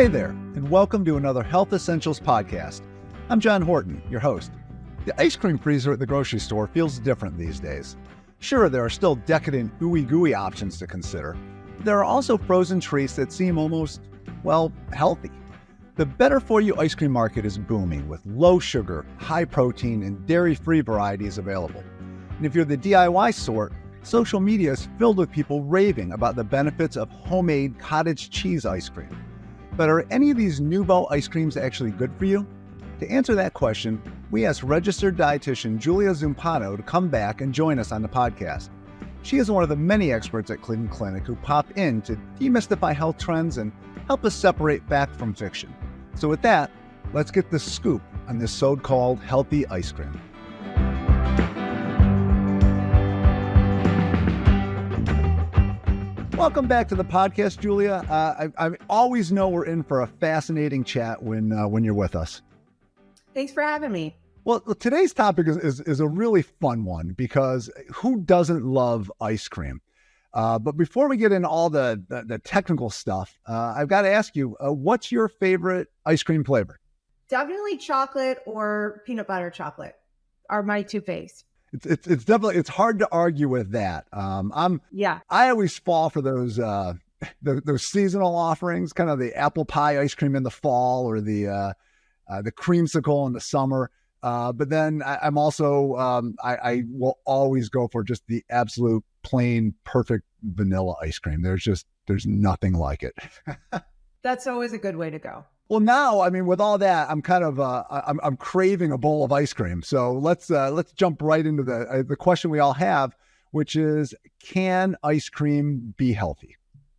Hey there, and welcome to another Health Essentials podcast. I'm John Horton, your host. The ice cream freezer at the grocery store feels different these days. Sure, there are still decadent ooey gooey options to consider, but there are also frozen treats that seem almost, well, healthy. The better-for-you ice cream market is booming with low sugar, high protein, and dairy-free varieties available. And if you're the DIY sort, social media is filled with people raving about the benefits of homemade cottage cheese ice cream. But are any of these nouveau ice creams actually good for you? To answer that question, we asked registered dietitian Julia Zumpano to come back and join us on the podcast. She is one of the many experts at Cleveland Clinic who pop in to demystify health trends and help us separate fact from fiction. So with that, let's get the scoop on this so-called healthy ice cream. Welcome back to the podcast, Julia. I always know we're in for a fascinating chat when you're with us. Thanks for having me. Well, today's topic is a really fun one because who doesn't love ice cream? But before we get into all the technical stuff, I've got to ask you, what's your favorite ice cream flavor? Definitely chocolate or peanut butter chocolate are my two faves. It's definitely, it's hard to argue with that. I always fall for those seasonal offerings, kind of the apple pie ice cream in the fall or the creamsicle in the summer. But then I'm also, I will always go for just the absolute plain, perfect vanilla ice cream. There's nothing like it. That's always a good way to go. Well, now, I mean, with all that, I'm kind of, I'm craving a bowl of ice cream. So let's jump right into the question we all have, which is, can ice cream be healthy?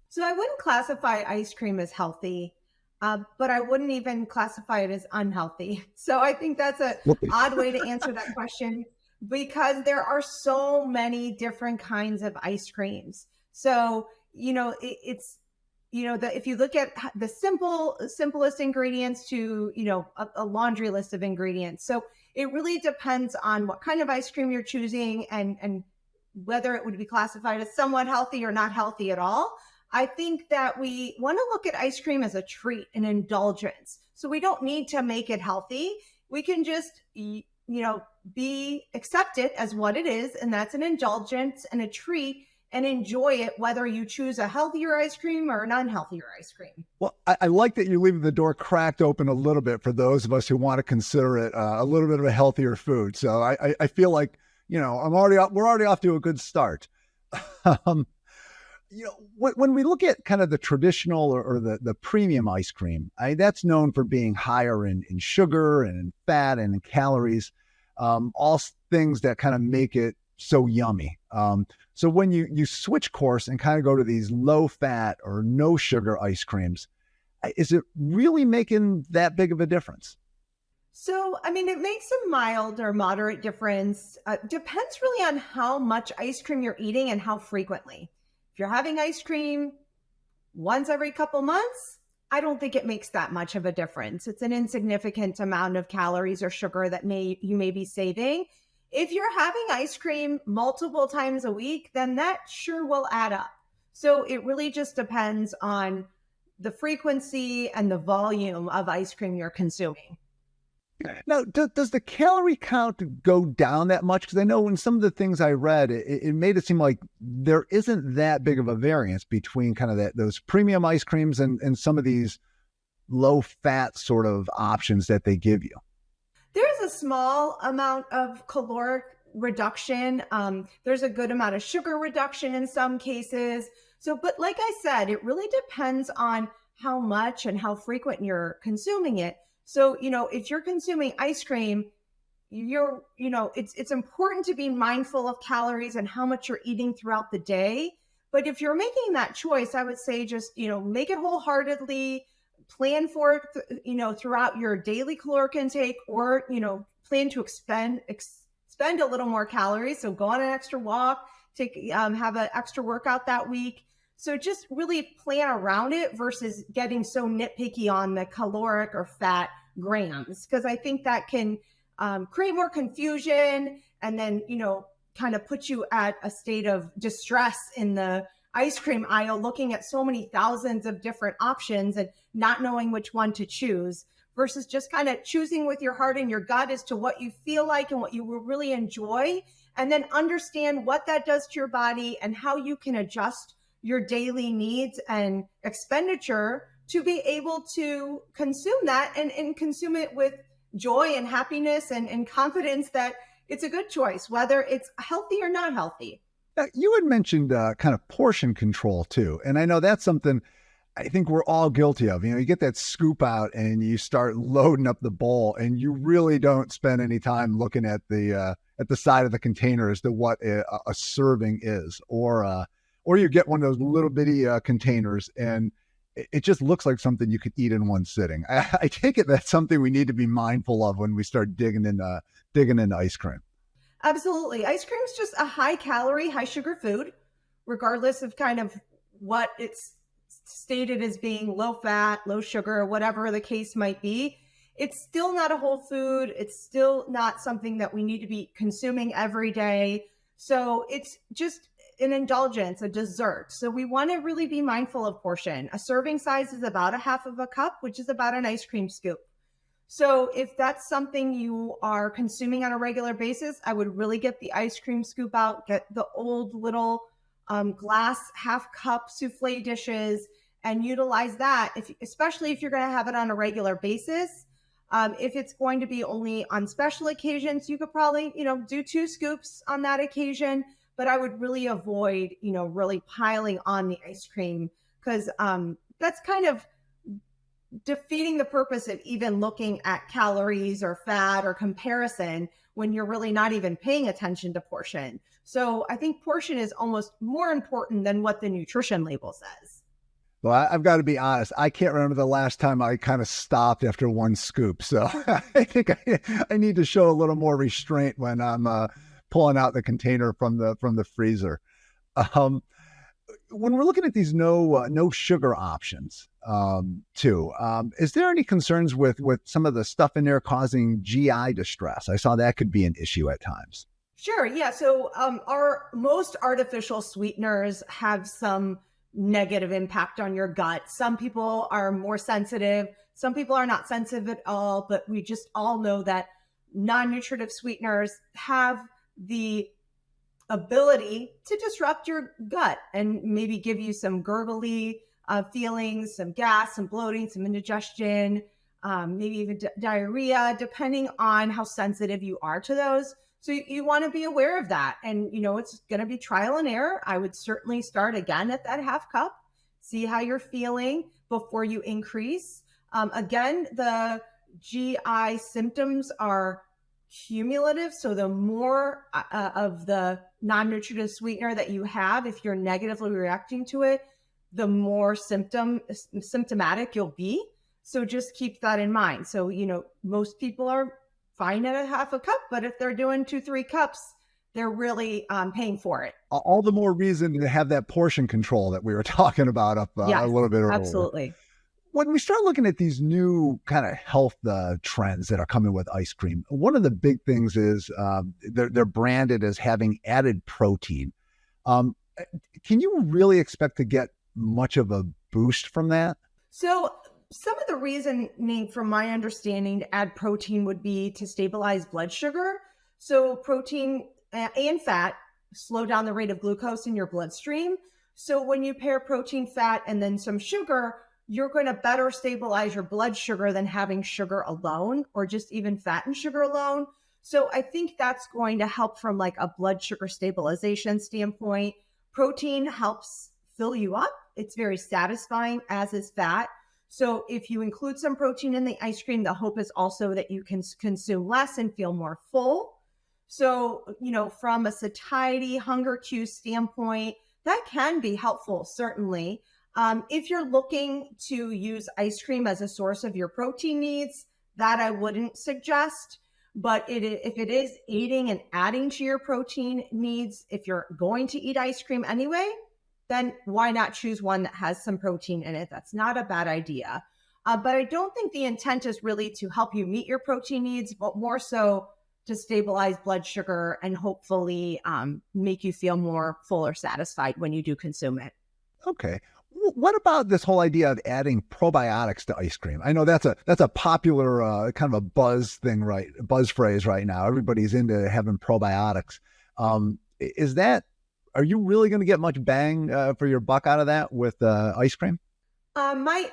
So I wouldn't classify ice cream as healthy, but I wouldn't even classify it as unhealthy. So I think that's an odd way to answer that question because there are so many different kinds of ice creams. So, if you look at the simplest ingredients to, a laundry list of ingredients. So it really depends on what kind of ice cream you're choosing and whether it would be classified as somewhat healthy or not healthy at all. I think that we want to look at ice cream as a treat, an indulgence. So we don't need to make it healthy. We can just, accept it as what it is. And that's an indulgence and a treat, and enjoy it, whether you choose a healthier ice cream or an unhealthier ice cream. Well, I like that you're leaving the door cracked open a little bit for those of us who want to consider it a little bit of a healthier food. So I feel like, we're already off to a good start. When we look at kind of the traditional or the premium ice cream, that's known for being higher in sugar and in fat and in calories, all things that kind of make it so yummy. So when you switch course and kind of go to these low fat or no sugar ice creams, is it really making that big of a difference? So, it makes a mild or moderate difference. Depends really on how much ice cream you're eating and how frequently. If you're having ice cream once every couple months, I don't think it makes that much of a difference. It's an insignificant amount of calories or sugar that you may be saving. If you're having ice cream multiple times a week, then that sure will add up. So it really just depends on the frequency and the volume of ice cream you're consuming. Now, does the calorie count go down that much? Because I know in some of the things I read, it made it seem like there isn't that big of a variance between kind of those premium ice creams and some of these low fat sort of options that they give you. There's a small amount of caloric reduction. There's a good amount of sugar reduction in some cases. So, but like I said, it really depends on how much and how frequent you're consuming it. So, if you're consuming ice cream, it's important to be mindful of calories and how much you're eating throughout the day. But if you're making that choice, I would say just, make it wholeheartedly. Plan for it, throughout your daily caloric intake, or, plan to expend a little more calories. So go on an extra walk, have an extra workout that week. So just really plan around it versus getting so nitpicky on the caloric or fat grams, because I think that can create more confusion and then, kind of put you at a state of distress in the ice cream aisle looking at so many thousands of different options and not knowing which one to choose, versus just kind of choosing with your heart and your gut as to what you feel like and what you will really enjoy, and then understand what that does to your body and how you can adjust your daily needs and expenditure to be able to consume that and consume it with joy and happiness and confidence that it's a good choice, whether it's healthy or not healthy. You had mentioned kind of portion control too. And I know that's something I think we're all guilty of. You get that scoop out and you start loading up the bowl and you really don't spend any time looking at the side of the container as to what a serving is, or you get one of those little bitty containers and it just looks like something you could eat in one sitting. I take it that's something we need to be mindful of when we start digging into ice cream. Absolutely. Ice cream is just a high calorie, high sugar food, regardless of kind of what it's stated as being low fat, low sugar, whatever the case might be. It's still not a whole food. It's still not something that we need to be consuming every day. So it's just an indulgence, a dessert. So we want to really be mindful of portion. A serving size is about a half of a cup, which is about an ice cream scoop. So if that's something you are consuming on a regular basis, I would really get the ice cream scoop out, get the old little glass half cup souffle dishes and utilize that, especially if you're going to have it on a regular basis. If it's going to be only on special occasions, you could probably, do 2 scoops on that occasion. But I would really avoid, really piling on the ice cream, because that's kind of defeating the purpose of even looking at calories or fat or comparison when you're really not even paying attention to portion. So I think portion is almost more important than what the nutrition label says. Well, I've got to be honest. I can't remember the last time I kind of stopped after 1 scoop. So I think I need to show a little more restraint when I'm pulling out the container from the freezer. When we're looking at these no sugar options too, is there any concerns with some of the stuff in there causing GI distress? I saw that could be an issue at times. Sure. Yeah. So our most artificial sweeteners have some negative impact on your gut. Some people are more sensitive. Some people are not sensitive at all, but we just all know that non-nutritive sweeteners have the ability to disrupt your gut and maybe give you some gurgly feelings, some gas, some bloating, some indigestion, maybe even diarrhea, depending on how sensitive you are to those. So you want to be aware of that. And, it's going to be trial and error. I would certainly start again at that half cup, see how you're feeling before you increase. Again, the GI symptoms are cumulative. So the more of the non-nutritive sweetener that you have, if you're negatively reacting to it, the more symptomatic you'll be. So just keep that in mind. So, most people are fine at a half a cup, but if they're doing 2-3 cups, they're really paying for it. All the more reason to have that portion control that we were talking about up Yes, a little bit earlier. Absolutely. When we start looking at these new kind of health trends that are coming with ice cream, one of the big things is they're branded as having added protein. Can you really expect to get much of a boost from that? So some of the reasoning, from my understanding, to add protein would be to stabilize blood sugar. So protein and fat slow down the rate of glucose in your bloodstream. So when you pair protein, fat, and then some sugar, you're going to better stabilize your blood sugar than having sugar alone, or just even fat and sugar alone. So I think that's going to help from like a blood sugar stabilization standpoint. Protein helps fill you up. It's very satisfying, as is fat. So if you include some protein in the ice cream, the hope is also that you can consume less and feel more full. So, from a satiety, hunger cue standpoint, that can be helpful, certainly. If you're looking to use ice cream as a source of your protein needs, that I wouldn't suggest. But if it is aiding and adding to your protein needs, if you're going to eat ice cream anyway, then why not choose one that has some protein in it? That's not a bad idea. But I don't think the intent is really to help you meet your protein needs, but more so to stabilize blood sugar and hopefully make you feel more full or satisfied when you do consume it. Okay. What about this whole idea of adding probiotics to ice cream? I know that's a popular kind of a buzz phrase right now. Everybody's into having probiotics. Is that Are you really going to get much bang for your buck out of that with ice cream? My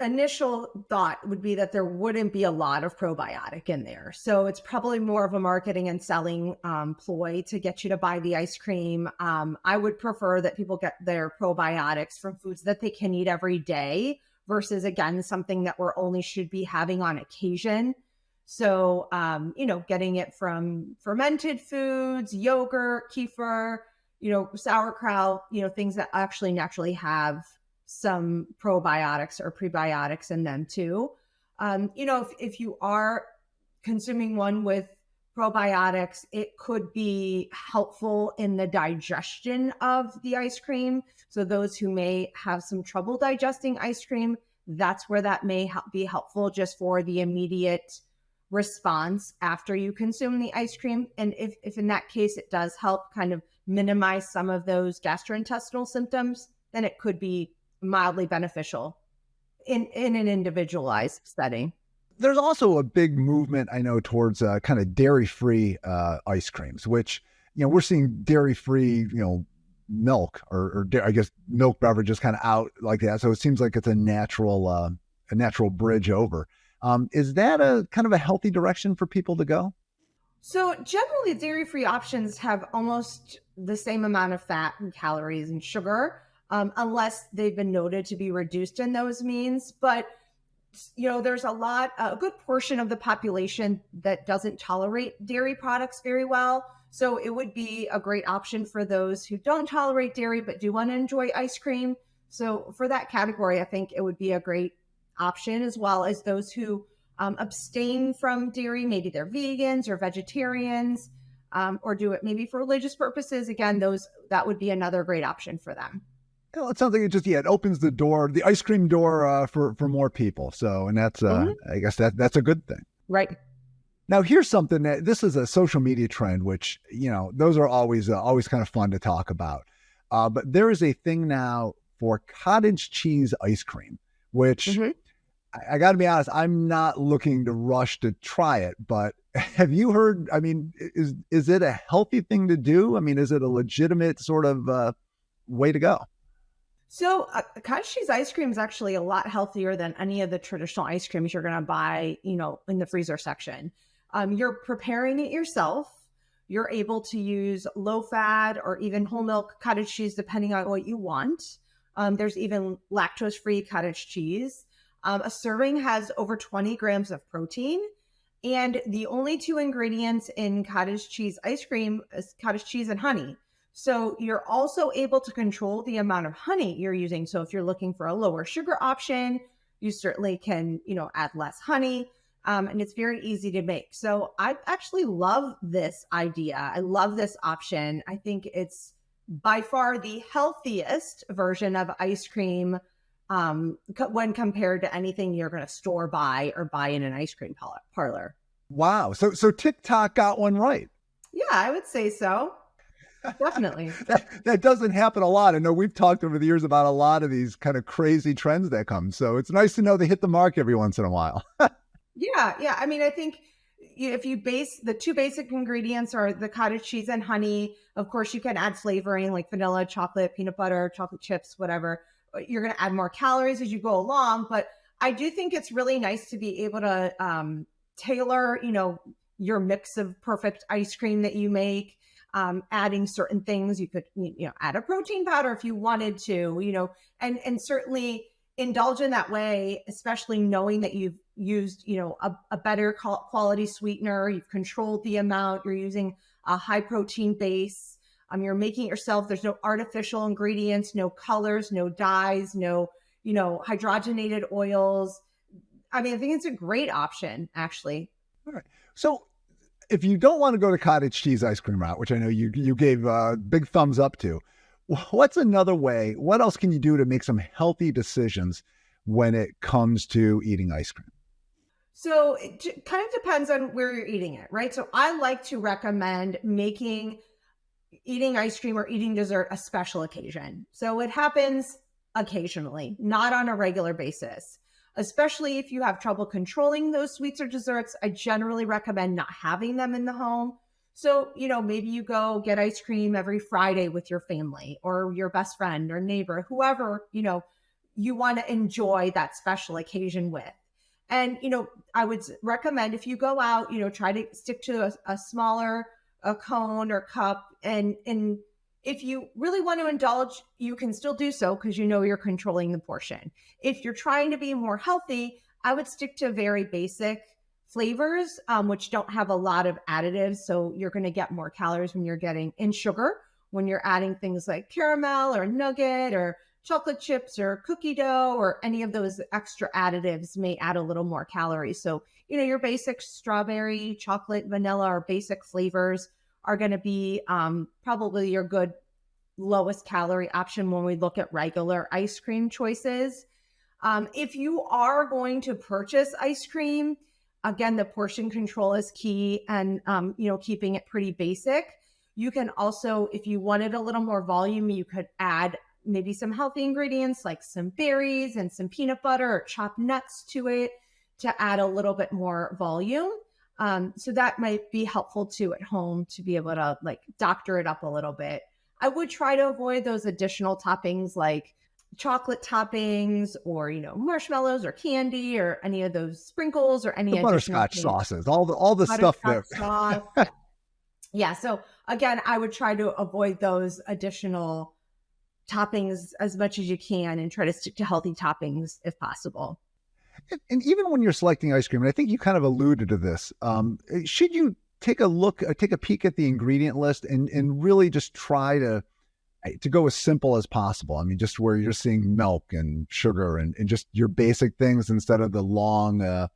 initial thought would be that there wouldn't be a lot of probiotic in there. So it's probably more of a marketing and selling ploy to get you to buy the ice cream. I would prefer that people get their probiotics from foods that they can eat every day versus, again, something that we're only should be having on occasion. So, getting it from fermented foods, yogurt, kefir, sauerkraut, things that actually naturally have some probiotics or prebiotics in them too. If you are consuming one with probiotics, it could be helpful in the digestion of the ice cream. So those who may have some trouble digesting ice cream, that's where that may be helpful just for the immediate response after you consume the ice cream. And if in that case it does help kind of minimize some of those gastrointestinal symptoms, then it could be mildly beneficial in an individualized setting. There's also a big movement, I know, towards kind of dairy-free ice creams, which, we're seeing dairy-free, milk or I guess milk beverages kind of out like that. So it seems like it's a natural bridge over. Is that a kind of a healthy direction for people to go? So generally, dairy-free options have almost the same amount of fat and calories and sugar, unless they've been noted to be reduced in those means. But, there's a good portion of the population that doesn't tolerate dairy products very well. So it would be a great option for those who don't tolerate dairy but do want to enjoy ice cream. So for that category, I think it would be a great option, as well as those who abstain from dairy. Maybe they're vegans or vegetarians, or do it maybe for religious purposes. Again, that would be another great option for them. Well, it sounds like it opens the door, the ice cream door for more people. So, and that's, I guess that's a good thing. Right. Now, here's something this is a social media trend, which, those are always kind of fun to talk about. But there is a thing now for cottage cheese ice cream, which I got to be honest, I'm not looking to rush to try it, but have you heard, is it a healthy thing to do? Is it a legitimate sort of way to go? So cottage cheese ice cream is actually a lot healthier than any of the traditional ice creams you're going to buy, in the freezer section. You're preparing it yourself. You're able to use low fat or even whole milk cottage cheese, depending on what you want. There's even lactose-free cottage cheese. A serving has over 20 grams of protein. And the only two ingredients in cottage cheese ice cream is cottage cheese and honey. So you're also able to control the amount of honey you're using. So if you're looking for a lower sugar option, you certainly can, add less honey. And it's very easy to make. So I actually love this idea. I love this option. I think it's by far the healthiest version of ice cream when compared to anything you're going to store buy or buy in an ice cream parlor. Wow. So TikTok got one right. Yeah, I would say so. Definitely. that doesn't happen a lot. I know we've talked over the years about a lot of these kind of crazy trends that come. So it's nice to know they hit the mark every once in a while. Yeah. I think if you the two basic ingredients are the cottage cheese and honey, of course you can add flavoring like vanilla, chocolate, peanut butter, chocolate chips, whatever. You're going to add more calories as you go along. But I do think it's really nice to be able to tailor, your mix of perfect ice cream that you make. Adding certain things. You could, add a protein powder if you wanted to, and certainly indulge in that way, especially knowing that you've used, a better quality sweetener. You've controlled the amount. You're using a high protein base. You're making it yourself. There's no artificial ingredients, no colors, no dyes, no, hydrogenated oils. I think it's a great option, actually. All right. So if you don't want to go to cottage cheese ice cream route, which I know you gave a big thumbs up to, what's another way? What else can you do to make some healthy decisions when it comes to eating ice cream? So it kind of depends on where you're eating it, right? So I like to recommend making eating ice cream or eating dessert a special occasion. So it happens occasionally, not on a regular basis. Especially if you have trouble controlling those sweets or desserts, I generally recommend not having them in the home. So, maybe you go get ice cream every Friday with your family or your best friend or neighbor, whoever, you want to enjoy that special occasion with. And, I would recommend if you go out, try to stick to a smaller cone or cup. And if you really want to indulge, you can still do so because you're controlling the portion. If you're trying to be more healthy, I would stick to very basic flavors, which don't have a lot of additives. So you're going to get more calories when you're getting in sugar, when you're adding things like caramel or nugget or chocolate chips or cookie dough or any of those extra additives may add a little more calories. So, your basic strawberry, chocolate, vanilla, or basic flavors are going to be probably your good lowest calorie option when we look at regular ice cream choices. If you are going to purchase ice cream, again, the portion control is key and, keeping it pretty basic. You can also, if you wanted a little more volume, you could add maybe some healthy ingredients like some berries and some peanut butter or chopped nuts to it to add a little bit more volume. So that might be helpful too at home to be able to doctor it up a little bit. I would try to avoid those additional toppings like chocolate toppings or, marshmallows or candy or any of those sprinkles or any the butterscotch sauces, all the stuff there. Sauce. Yeah. So again, I would try to avoid those additional toppings as much as you can and try to stick to healthy toppings if possible. And even when you're selecting ice cream, and I think you kind of alluded to this, should you take a peek at the ingredient list and really just try to go as simple as possible? I mean, just where you're seeing milk and sugar and just your basic things instead of the long, the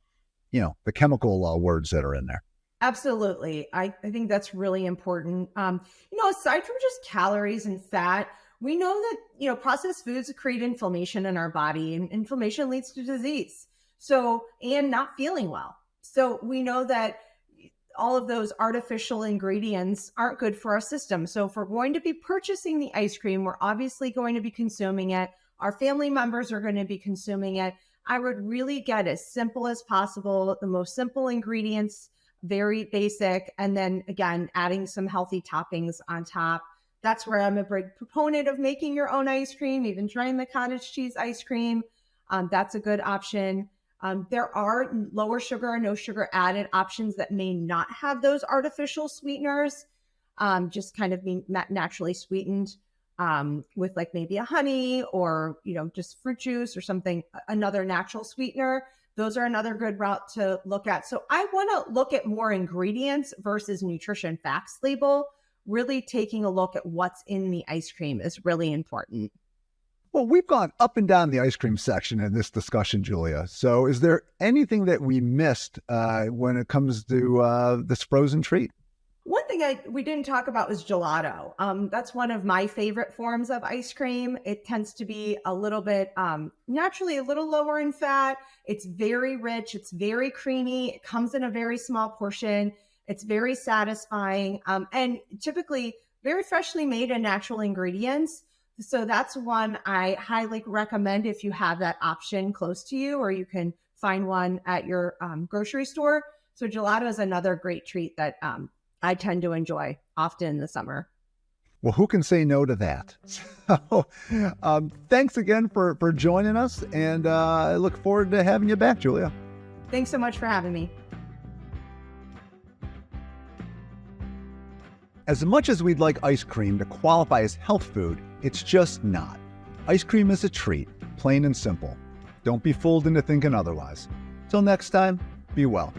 chemical words that are in there. Absolutely. I think that's really important. Aside from just calories and fat, we know that, processed foods create inflammation in our body, and inflammation leads to disease. And not feeling well. So we know that all of those artificial ingredients aren't good for our system. So if we're going to be purchasing the ice cream, we're obviously going to be consuming it. Our family members are going to be consuming it. I would really get as simple as possible, the most simple ingredients, very basic. And then again, adding some healthy toppings on top. That's where I'm a big proponent of making your own ice cream, even trying the cottage cheese ice cream. That's a good option. There are lower sugar or no sugar added options that may not have those artificial sweeteners, just kind of being naturally sweetened with maybe a honey or, just fruit juice or something, another natural sweetener. Those are another good route to look at. So I want to look at more ingredients versus nutrition facts label. Really taking a look at what's in the ice cream is really important. Well, we've gone up and down the ice cream section in this discussion, Julia. So is there anything that we missed when it comes to this frozen treat? One thing we didn't talk about was gelato. That's one of my favorite forms of ice cream. It tends to be a little bit naturally a little lower in fat. It's very rich. It's very creamy. It comes in a very small portion. It's very satisfying and typically very freshly made and natural ingredients. So that's one I highly recommend if you have that option close to you, or you can find one at your grocery store. So gelato is another great treat that I tend to enjoy often in the summer. Well, who can say no to that? So, thanks again for joining us, and I look forward to having you back, Julia. Thanks so much for having me. As much as we'd like ice cream to qualify as health food, it's just not. Ice cream is a treat, plain and simple. Don't be fooled into thinking otherwise. Till next time, be well.